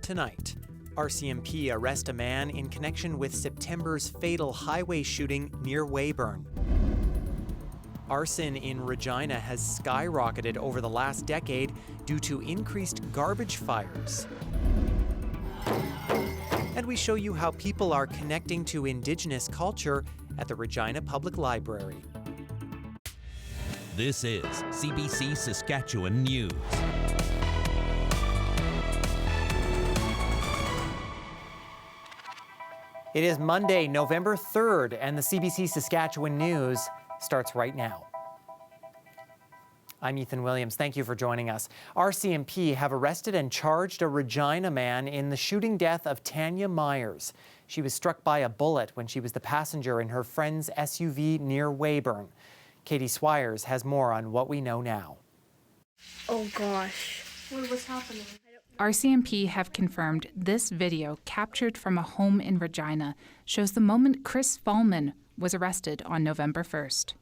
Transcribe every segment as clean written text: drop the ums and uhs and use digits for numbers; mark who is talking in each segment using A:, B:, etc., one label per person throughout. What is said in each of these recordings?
A: Tonight, RCMP arrest a man in connection with September's fatal highway shooting near Weyburn. Arson in Regina has skyrocketed over the last decade due to increased garbage fires. And we show you how people are connecting to Indigenous culture at the Regina Public Library.
B: This is CBC Saskatchewan News.
A: It is Monday, November 3rd, and the CBC Saskatchewan News starts right now. I'm Ethan Williams. Thank you for joining us. RCMP have arrested and charged a Regina man in the shooting death of Tanya Myers. She was struck by a bullet when she was the passenger in her friend's SUV near Weyburn. Katie Swires has more on what we know now.
C: Oh gosh. What's happening?
D: RCMP have confirmed this video captured from a home in Regina shows the moment Chris Fallman was arrested on November 1st.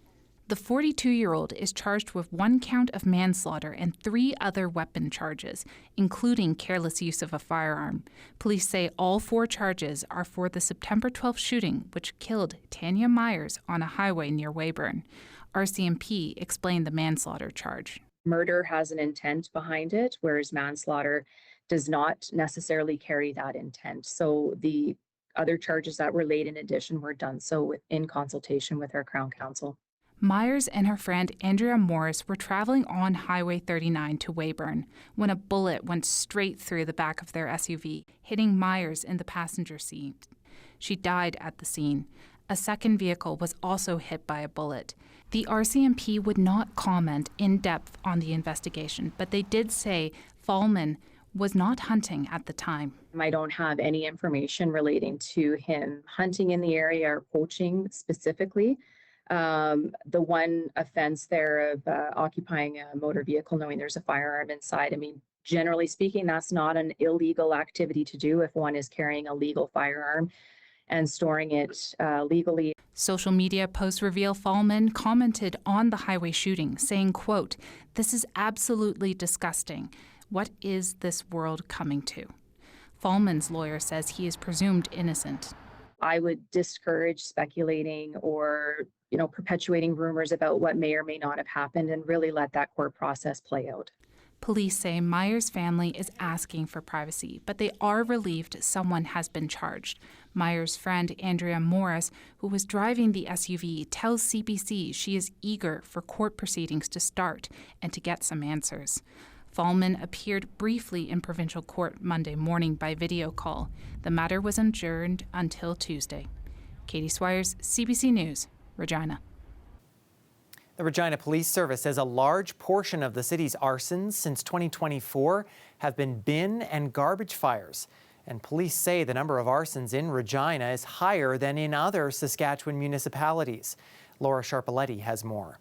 D: The 42-year-old is charged with 1 count of manslaughter and 3 other weapon charges, including careless use of a firearm. Police say all 4 charges are for the September 12th shooting, which killed Tanya Myers on a highway near Weyburn. RCMP explained the manslaughter charge.
E: Murder has an intent behind it, whereas manslaughter does not necessarily carry that intent. So the other charges that were laid in addition were done so in consultation with our Crown Counsel.
D: Myers and her friend Andrea Morris were traveling on Highway 39 to Weyburn when a bullet went straight through the back of their SUV, hitting Myers in the passenger seat. She died at the scene. A second vehicle was also hit by a bullet. The RCMP would not comment in depth on the investigation, but they did say Fallman was not hunting at the time.
E: I don't have any information relating to him hunting in the area or poaching specifically. The one offense there of occupying a motor vehicle, knowing there's a firearm inside, I mean, generally speaking, that's not an illegal activity to do if one is carrying a legal firearm and storing it legally.
D: Social media posts reveal Fallman commented on the highway shooting, saying, quote, "This is absolutely disgusting. What is this world coming to?" Fallman's lawyer says he is presumed innocent.
E: I would discourage speculating or, perpetuating rumors about what may or may not have happened and really let that court process play out.
D: Police say Myers' family is asking for privacy, but they are relieved someone has been charged. Myers' friend, Andrea Morris, who was driving the SUV, tells CBC she is eager for court proceedings to start and to get some answers. Fallman appeared briefly in Provincial Court Monday morning by video call. The matter was adjourned until Tuesday. Katie Swires, CBC News, Regina.
A: The Regina Police Service says a large portion of the city's arsons since 2024 have been bin and garbage fires. And police say the number of arsons in Regina is higher than in other Saskatchewan municipalities. Laura Sharpaletti has more.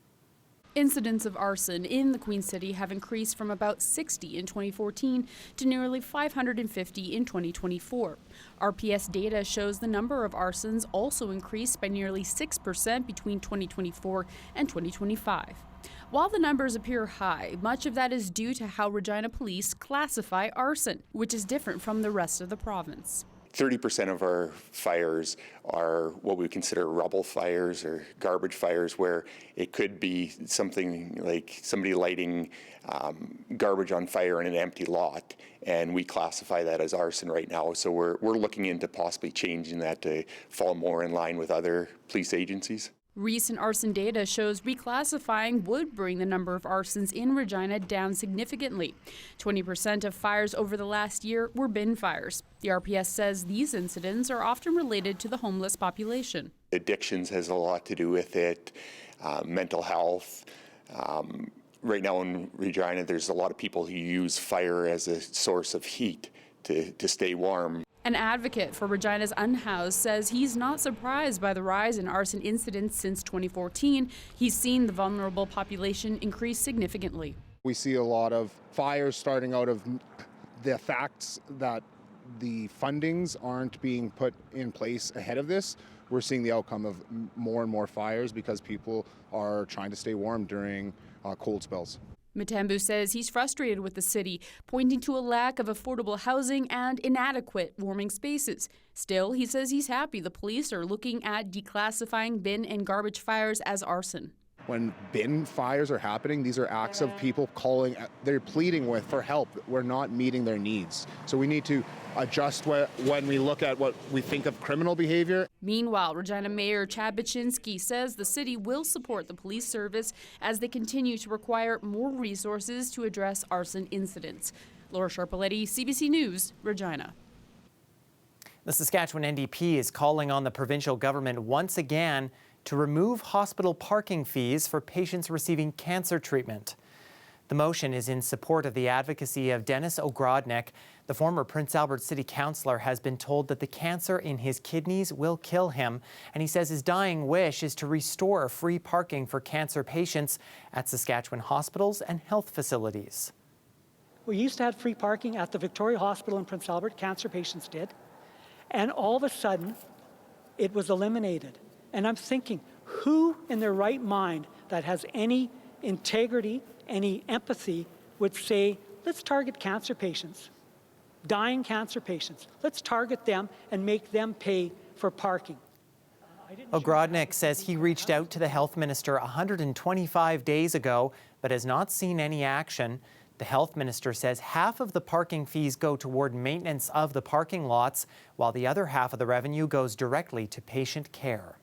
F: Incidents of arson in the Queen City have increased from about 60 in 2014 to nearly 550 in 2024. RPS data shows the number of arsons also increased by nearly 6% between 2024 and 2025. While the numbers appear high, much of that is due to how Regina police classify arson, which is different from the rest of the province.
G: 30% of our fires are what we consider rubble fires or garbage fires, where it could be something like somebody lighting garbage on fire in an empty lot, and we classify that as arson right now. So we're looking into possibly changing that to fall more in line with other police agencies.
F: Recent arson data shows reclassifying would bring the number of arsons in Regina down significantly. 20% of fires over the last year were bin fires. The RPS says these incidents are often related to the homeless population.
G: Addictions has a lot to do with it, mental health. Right now in Regina, there's a lot of people who use fire as a source of heat to stay warm.
F: An advocate for Regina's unhoused says he's not surprised by the rise in arson incidents since 2014. He's seen the vulnerable population increase significantly.
H: We see a lot of fires starting out of the facts that the fundings aren't being put in place ahead of this. We're seeing the outcome of more and more fires because people are trying to stay warm during cold spells.
F: Matambu says he's frustrated with the city, pointing to a lack of affordable housing and inadequate warming spaces. Still, he says he's happy the police are looking at declassifying bin and garbage fires as arson.
H: When bin fires are happening, these are acts of people calling, they're pleading for help. We're not meeting their needs. So we need to adjust when we look at what we think of criminal behavior.
F: Meanwhile, Regina Mayor Chad Baczynski says the city will support the police service as they continue to require more resources to address arson incidents. Laura Sharpaletti, CBC News, Regina.
A: The Saskatchewan NDP is calling on the provincial government once again to remove hospital parking fees for patients receiving cancer treatment. The motion is in support of the advocacy of Dennis Ogrodnik. The former Prince Albert City Councillor has been told that the cancer in his kidneys will kill him, and he says his dying wish is to restore free parking for cancer patients at Saskatchewan hospitals and health facilities.
I: We used to have free parking at the Victoria Hospital in Prince Albert, cancer patients did, and all of a sudden it was eliminated. And I'm thinking, who in their right mind that has any integrity, any empathy would say, let's target cancer patients, dying cancer patients. Let's target them and make them pay for parking.
A: Ogrodnik says he reached out to the health minister 125 days ago, but has not seen any action. The health minister says half of the parking fees go toward maintenance of the parking lots, while the other half of the revenue goes directly to patient care.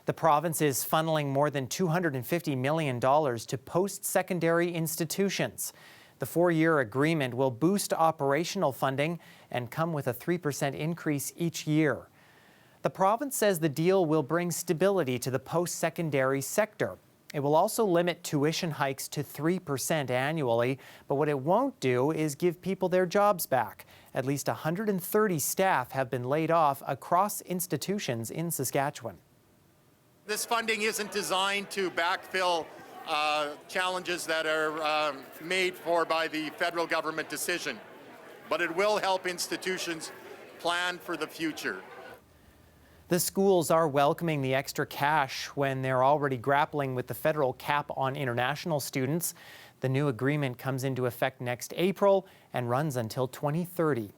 A: The province is funneling more than $250 million to post-secondary institutions. The 4-year agreement will boost operational funding and come with a 3% increase each year. The province says the deal will bring stability to the post-secondary sector. It will also limit tuition hikes to 3% annually, but what it won't do is give people their jobs back. At least 130 staff have been laid off across institutions in Saskatchewan.
J: This funding isn't designed to backfill challenges that are made for by the federal government decision, but it will help institutions plan for the future.
A: The schools are welcoming the extra cash when they're already grappling with the federal cap on international students. The new agreement comes into effect next April and runs until 2030.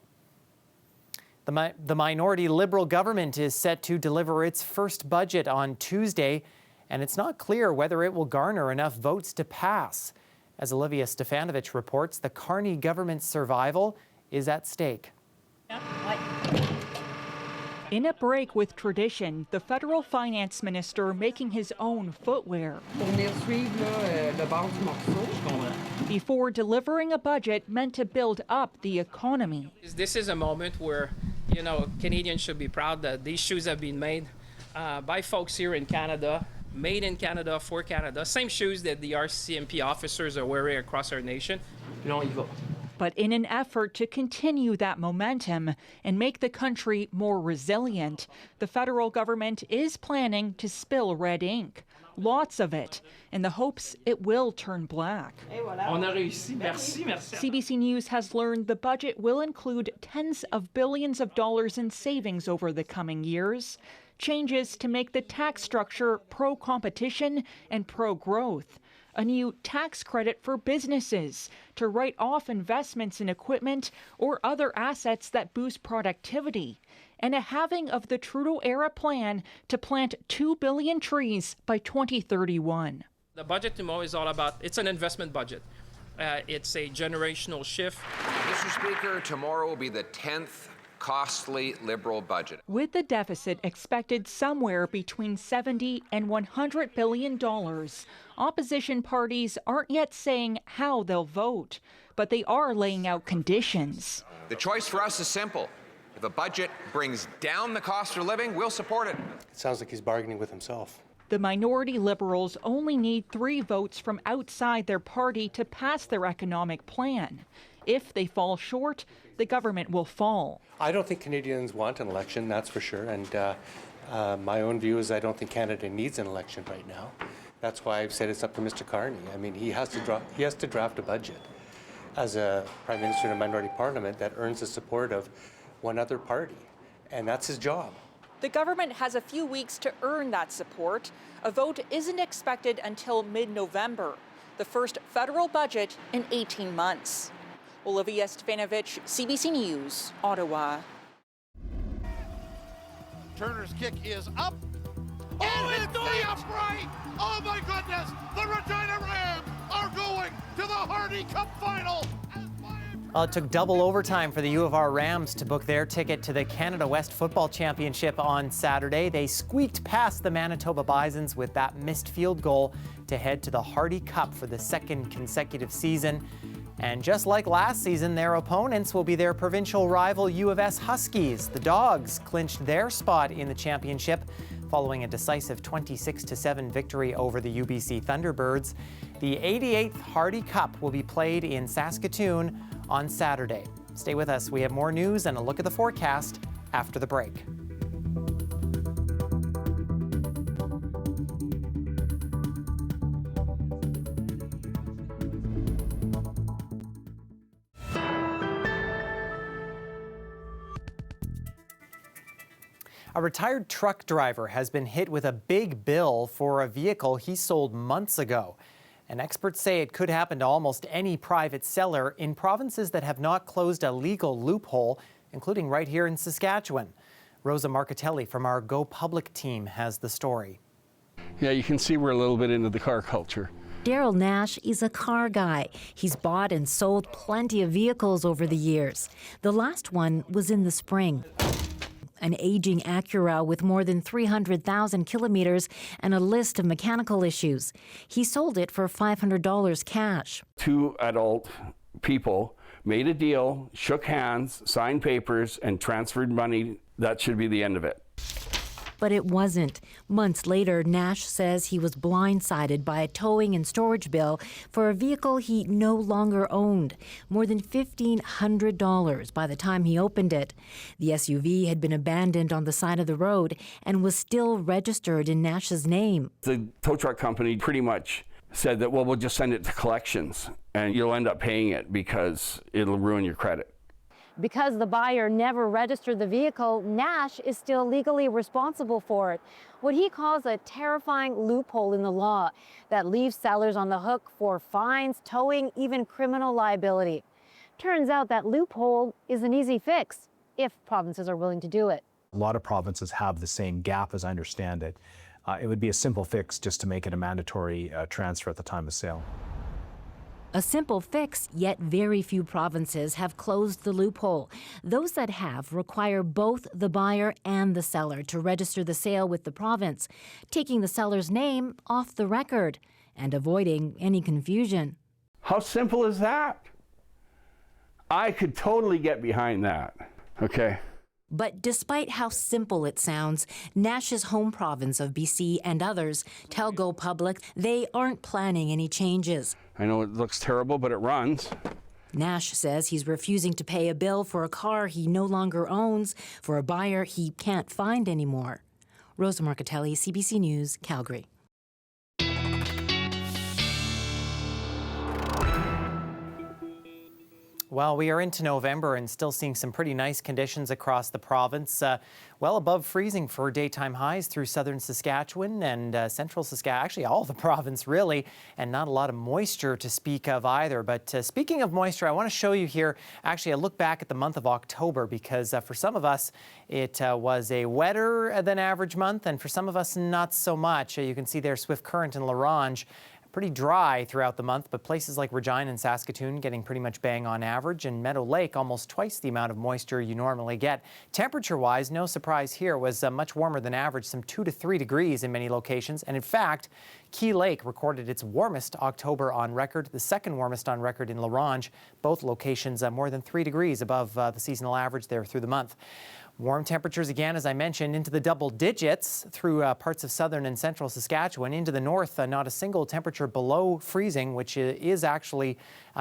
A: The minority Liberal government is set to deliver its first budget on Tuesday, and it's not clear whether it will garner enough votes to pass. As Olivia Stefanovich reports, the Carney government's survival is at stake.
K: In a break with tradition, the federal finance minister making his own footwear before delivering a budget meant to build up the economy.
L: This is a moment where, Canadians should be proud that these shoes have been made by folks here in Canada, made in Canada for Canada. Same shoes that the RCMP officers are wearing across our nation.
K: But in an effort to continue that momentum and make the country more resilient, the federal government is planning to spill red ink. Lots of it, in the hopes it will turn black. CBC News has learned the budget will include tens of billions of dollars in savings over the coming years, changes to make the tax structure pro-competition and pro-growth, a new tax credit for businesses to write off investments in equipment or other assets that boost productivity, and a halving of the Trudeau-era plan to plant 2 billion trees by 2031.
L: The budget tomorrow is all about, it's an investment budget. It's a generational shift.
M: Mr. Speaker, tomorrow will be the 10th costly Liberal budget.
K: With the deficit expected somewhere between $70 and $100 billion, opposition parties aren't yet saying how they'll vote, but they are laying out conditions.
M: The choice for us is simple. If a budget brings down the cost of living, we'll support it.
N: It sounds like he's bargaining with himself.
K: The minority Liberals only need 3 votes from outside their party to pass their economic plan. If they fall short, the government will fall.
N: I don't think Canadians want an election, that's for sure. And my own view is I don't think Canada needs an election right now. That's why I've said it's up to Mr. Carney. I mean, he has to draft a budget as a Prime Minister in a minority parliament that earns the support of one other party, and that's his job.
K: The government has a few weeks to earn that support. A vote isn't expected until mid-November.
O: the first federal budget in 18 months. Olivia Stefanovic, CBC News, Ottawa.
P: Turner's kick is up. Oh, it's the upright! Oh my goodness! The Regina Rams are going to the Hardy Cup final!
A: Well, it took double overtime for the U of R Rams to book their ticket to the Canada West Football Championship on Saturday. They squeaked past the Manitoba Bisons with that missed field goal to head to the Hardy Cup for the second consecutive season. And just like last season, their opponents will be their provincial rival U of S Huskies. The Dogs clinched their spot in the championship following a decisive 26-7 victory over the UBC Thunderbirds. The 88th Hardy Cup will be played in Saskatoon on Saturday. Stay with us. We have more news and a look at the forecast after the break. A retired truck driver has been hit with a big bill for a vehicle he sold months ago. And experts say it could happen to almost any private seller in provinces that have not closed a legal loophole, including right here in Saskatchewan. Rosa Marcatelli from our Go Public team has the story.
Q: Yeah, you can see we're a little bit into the car culture.
R: Daryl Nash is a car guy. He's bought and sold plenty of vehicles over the years. The last one was in the spring. An aging Acura with more than 300,000 kilometers and a list of mechanical issues. He sold it for $500 cash.
Q: Two adult people made a deal, shook hands, signed papers, and transferred money. That should be the end of it.
R: But it wasn't. Months later, Nash says he was blindsided by a towing and storage bill for a vehicle he no longer owned, more than $1,500 by the time he opened it. The SUV had been abandoned on the side of the road and was still registered in Nash's name.
Q: The tow truck company pretty much said that, well, we'll just send it to collections and you'll end up paying it because it'll ruin your credit.
S: Because the buyer never registered the vehicle, Nash is still legally responsible for it. What he calls a terrifying loophole in the law that leaves sellers on the hook for fines, towing, even criminal liability. Turns out that loophole is an easy fix if provinces are willing to do it.
T: A lot of provinces have the same gap, as I understand it. It would be a simple fix just to make it a mandatory transfer at the time of sale.
R: A simple fix, yet very few provinces have closed the loophole. Those that have require both the buyer and the seller to register the sale with the province, taking the seller's name off the record and avoiding any confusion.
Q: How simple is that? I could totally get behind that, okay?
R: But despite how simple it sounds, Nash's home province of BC and others tell Go Public they aren't planning any changes.
Q: I know it looks terrible, but it runs.
R: Nash says he's refusing to pay a bill for a car he no longer owns for a buyer he can't find anymore. Rosa Marcatelli, CBC News, Calgary.
A: Well, we are into November and still seeing some pretty nice conditions across the province. Well above freezing for daytime highs through southern Saskatchewan and central Saskatchewan, actually all of the province really, and not a lot of moisture to speak of either. But speaking of moisture, I want to show you here actually a look back at the month of October because for some of us it was a wetter than average month, and for some of us not so much. You can see there Swift Current and La Ronge. Pretty dry throughout the month, but places like Regina and Saskatoon getting pretty much bang on average, and Meadow Lake almost twice the amount of moisture you normally get. Temperature-wise, no surprise here, was much warmer than average, some 2 to 3 degrees in many locations. And in fact, Key Lake recorded its warmest October on record, the second warmest on record in La Ronge. Both locations more than 3 degrees above the seasonal average there through the month. Warm temperatures again, as I mentioned, into the double digits through parts of southern and central Saskatchewan. Into the north, not a single temperature below freezing, which is actually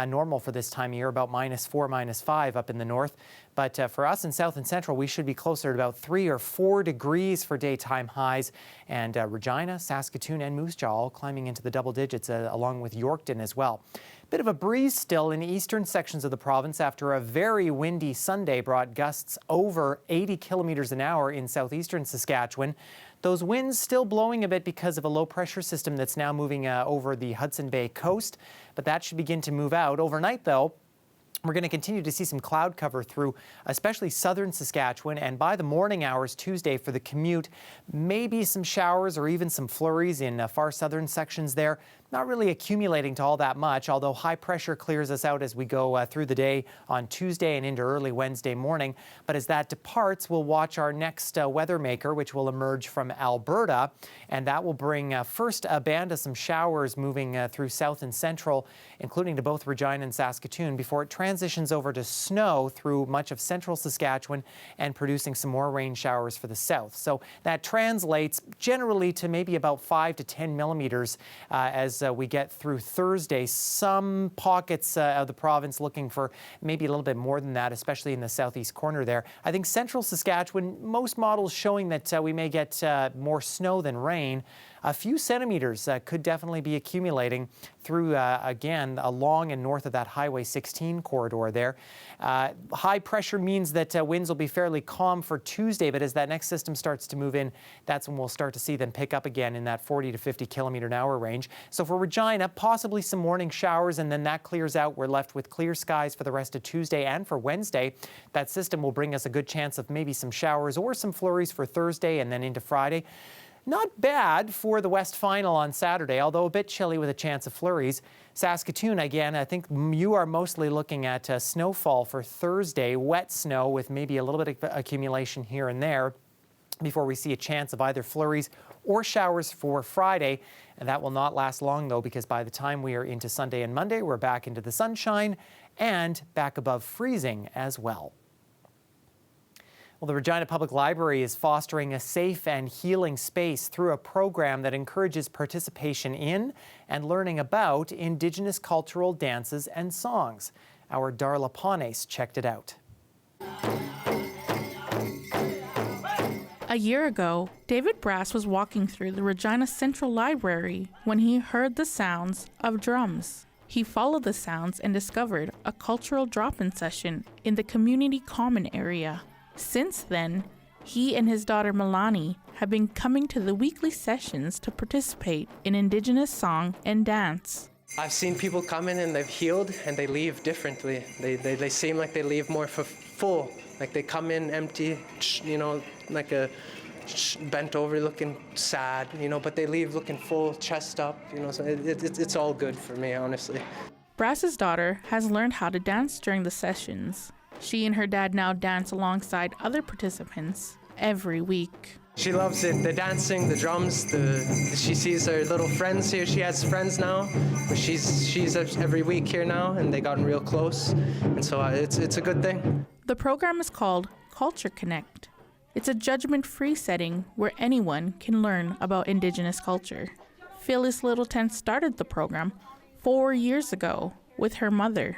A: normal for this time of year, about -4, -5 up in the north. But for us in south and central, we should be closer to about 3 or 4 degrees for daytime highs. And Regina, Saskatoon, and Moose Jaw all climbing into the double digits, along with Yorkton as well. Bit of a breeze still in the eastern sections of the province after a very windy Sunday brought gusts over 80 kilometers an hour in southeastern Saskatchewan. Those winds still blowing a bit because of a low pressure system that's now moving over the Hudson Bay coast, but that should begin to move out. Overnight, though, we're going to continue to see some cloud cover through especially southern Saskatchewan, and by the morning hours Tuesday for the commute, maybe some showers or even some flurries in far southern sections there. Not really accumulating to all that much, although high pressure clears us out as we go through the day on Tuesday and into early Wednesday morning. But as that departs, we'll watch our next weather maker, which will emerge from Alberta, and that will bring first a band of some showers moving through south and central, including to both Regina and Saskatoon, before it transitions over to snow through much of central Saskatchewan and producing some more rain showers for the south. So that translates generally to maybe about 5 to 10 millimeters as we get through Thursday. Some pockets of the province looking for maybe a little bit more than that, especially in the southeast corner there. I think central Saskatchewan, most models showing that we may get more snow than rain. A few centimeters could definitely be accumulating through, again, along and north of that Highway 16 corridor there. High pressure means that winds will be fairly calm for Tuesday, but as that next system starts to move in, that's when we'll start to see them pick up again in that 40 to 50 kilometer an hour range. So for Regina, possibly some morning showers, and then that clears out. We're left with clear skies for the rest of Tuesday and for Wednesday. That system will bring us a good chance of maybe some showers or some flurries for Thursday and then into Friday. Not bad for the West Final on Saturday, although a bit chilly with a chance of flurries. Saskatoon, again, I think you are mostly looking at snowfall for Thursday, wet snow with maybe a little bit of accumulation here and there before we see a chance of either flurries or showers for Friday. And that will not last long, though, because by the time we are into Sunday and Monday, we're back into the sunshine and back above freezing as well. Well, the Regina Public Library is fostering a safe and healing space through a program that encourages participation in and learning about Indigenous cultural dances and songs. Our Darla Panes checked it out.
U: A year ago, David Brass was walking through the Regina Central Library when he heard the sounds of drums. He followed the sounds and discovered a cultural drop-in session in the community common area. Since then, he and his daughter Milani have been coming to the weekly sessions to participate in Indigenous song and dance.
V: I've seen people come in and they've healed and they leave differently. They seem like they leave more full. Like they come in empty, you know, like a bent over looking sad, you know, but they leave looking full, chest up, you know, so it's all good for me, honestly.
U: Brass's daughter has learned how to dance during the sessions. She and her dad now dance alongside other participants every week.
V: She loves it, the dancing, the drums, she sees her little friends here. She has friends now, but she's every week here now, and they gotten real close, and so it's a good thing.
U: The program is called Culture Connect. It's a judgment-free setting where anyone can learn about Indigenous culture. Phyllis Littleton started the program 4 years ago with her mother.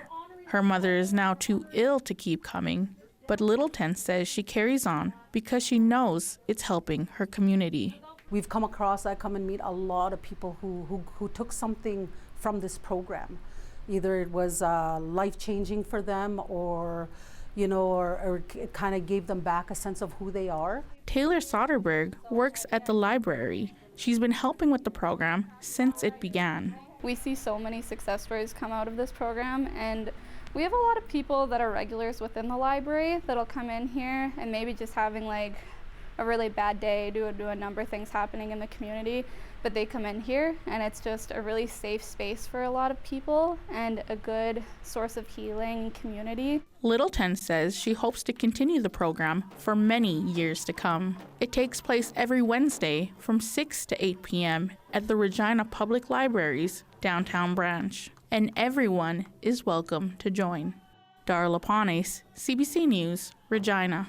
U: Her mother is now too ill to keep coming, but Littleton says she carries on because she knows it's helping her community.
W: We've come across, I come and meet a lot of people who took something from this program. Either it was life-changing for them or, you know, or it kind of gave them back a sense of who they are.
U: Taylor Soderberg works at the library. She's been helping with the program since it began.
C: We see so many success stories come out of this program, and we have a lot of people that are regulars within the library that'll come in here and maybe just having like a really bad day due to a number of things happening in the community, but they come in here and it's just a really safe space for a lot of people and a good source of healing community.
U: Littleton says she hopes to continue the program for many years to come. It takes place every Wednesday from 6 to 8 p.m. at the Regina Public Library's downtown branch, and everyone is welcome to join. Darla Panes, CBC News, Regina.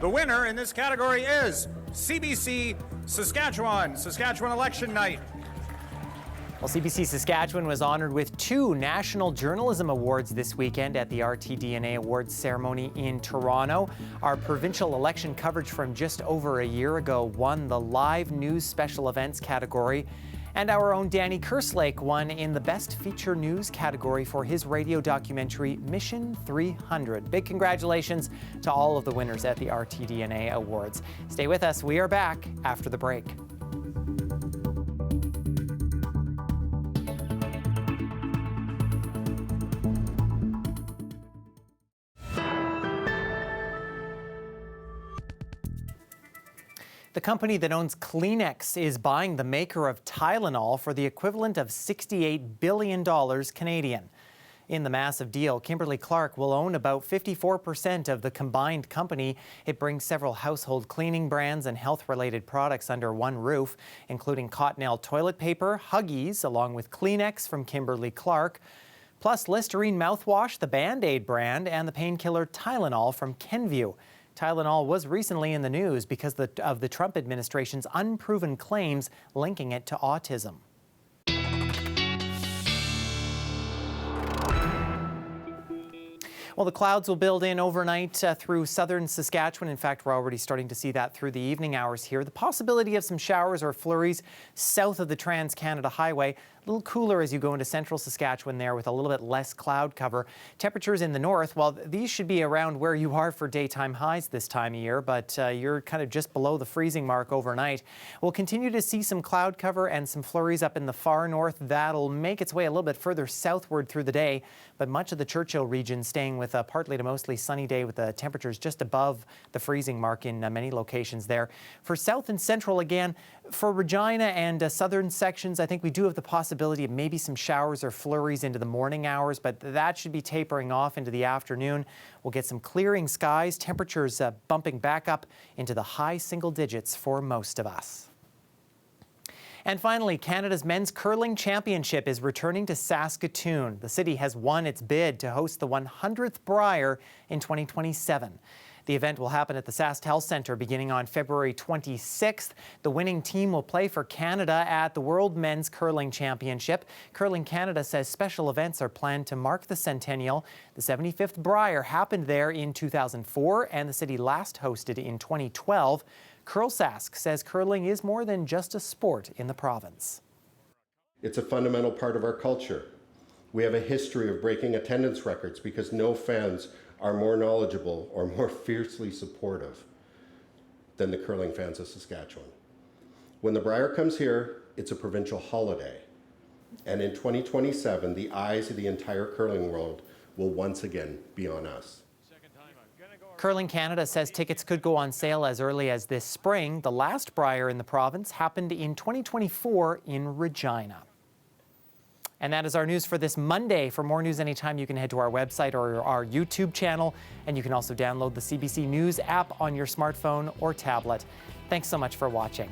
X: The winner in this category is CBC Saskatchewan, Saskatchewan Election Night.
A: Well, CBC Saskatchewan was honored with 2 National Journalism Awards this weekend at the RTDNA Awards ceremony in Toronto. Our provincial election coverage from just over a year ago won the Live News Special Events category. And our own Danny Kerslake won in the Best Feature News category for his radio documentary Mission 300. Big congratulations to all of the winners at the RTDNA Awards. Stay with us. We are back after the break. The company that owns Kleenex is buying the maker of Tylenol for the equivalent of $68 billion Canadian. In the massive deal, Kimberly-Clark will own about 54% of the combined company. It brings several household cleaning brands and health-related products under one roof, including Cottonelle toilet paper, Huggies, along with Kleenex from Kimberly-Clark, plus Listerine mouthwash, the Band-Aid brand, and the painkiller Tylenol from Kenvue. Tylenol was recently in the news because of the Trump administration's unproven claims linking it to autism. Well, the clouds will build in overnight through southern Saskatchewan. In fact, we're already starting to see that through the evening hours here. The possibility of some showers or flurries south of the Trans-Canada Highway. A little cooler as you go into central Saskatchewan there with a little bit less cloud cover. Temperatures in the north, well, these should be around where you are for daytime highs this time of year, but you're kind of just below the freezing mark overnight. We'll continue to see some cloud cover and some flurries up in the far north. That'll make its way a little bit further southward through the day, but much of the Churchill region staying with a partly to mostly sunny day with the temperatures just above the freezing mark in many locations there. For south and central again, for Regina and southern sections, I think we do have the possibility of maybe some showers or flurries into the morning hours, but that should be tapering off into the afternoon. We'll get some clearing skies, temperatures bumping back up into the high single digits for most of us. And finally, Canada's Men's Curling Championship is returning to Saskatoon. The city has won its bid to host the 100th Brier in 2027. The event will happen at the Sask Health Centre beginning on February 26th. The winning team will play for Canada at the World Men's Curling Championship. Curling Canada says special events are planned to mark the centennial. The 75th Brier happened there in 2004 and the city last hosted in 2012. Curl Sask says curling is more than just a sport in the province.
B: It's a fundamental part of our culture. We have a history of breaking attendance records because no fans are more knowledgeable or more fiercely supportive than the curling fans of Saskatchewan. When the Brier comes here, it's a provincial holiday. And in 2027, the eyes of the entire curling world will once again be on us.
A: Curling Canada says tickets could go on sale as early as this spring. The last Brier in the province happened in 2024 in Regina. And that is our news for this Monday. For more news anytime, you can head to our website or our YouTube channel, and you can also download the CBC News app on your smartphone or tablet. Thanks so much for watching.